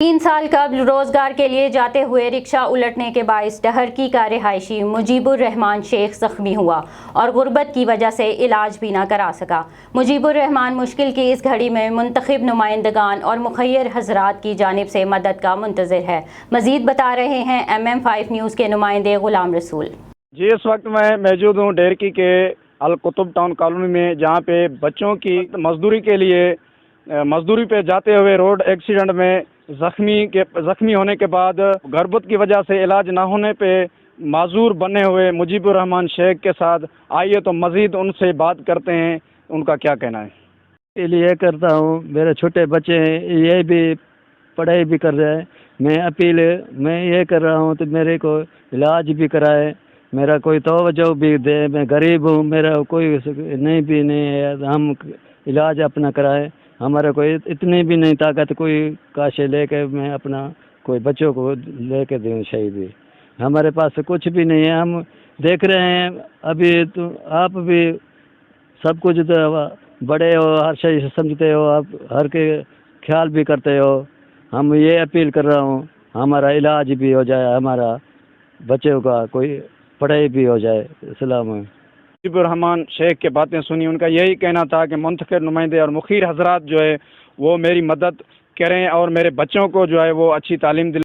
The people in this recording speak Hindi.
3 साल कबल रोजगार के लिए जाते हुए रिक्शा उलटने के बाइस डहरकी का रिहायशी मुजीबुर रहमान शेख जख्मी हुआ और गुर्बत की वजह से इलाज भी न करा सका। मुजीबुर रहमान मुश्किल की इस घड़ी में मुंतखब नुमाइंदगान और मुखय्यर हजरात की जानिब से मदद का मुंतज़िर है। मजीद बता रहे हैं MM5 न्यूज़ के नुमाइंदे गुलाम रसूल। जी, इस वक्त मैं मौजूद हूँ डेरकी के अल कुतुब टाउन कॉलोनी में, जहाँ पे बच्चों की मजदूरी के लिए मजदूरी पे जाते हुए रोड एक्सीडेंट में जख्मी होने के बाद गुर्बत की वजह से इलाज ना होने पे माजूर बने हुए मुजीबुर रहमान शेख के साथ आइए तो मजीद उनसे बात करते हैं, उनका क्या कहना है। इसलिए करता हूँ, मेरे छोटे बच्चे हैं, ये भी पढ़ाई भी कर रहे हैं। मैं ये कर रहा हूँ तो मेरे को इलाज भी कराए, मेरा कोई तवज्जो भी दे। मैं गरीब हूँ, मेरा कोई नहीं है, हम इलाज अपना कराए। हमारा कोई इतनी भी नहीं ताकत कोई काशे लेके मैं अपना कोई बच्चों को लेके दूँ। शहीद भी हमारे पास कुछ भी नहीं है। हम देख रहे हैं अभी तो आप भी सब कुछ तो बड़े हो, हर शय समझते हो, आप हर के ख्याल भी करते हो। हम ये अपील कर रहा हूँ हमारा इलाज भी हो जाए, हमारा बच्चों का कोई पढ़ाई भी हो जाए। सलाम। मुजीबुर रहमान शेख की बातें सुनी, उनका यही कहना था कि मुंतखब नुमाइंदे और मुखिर हजरात जो है वो मेरी मदद करें और मेरे बच्चों को जो है वो अच्छी तालीम दिलाएं।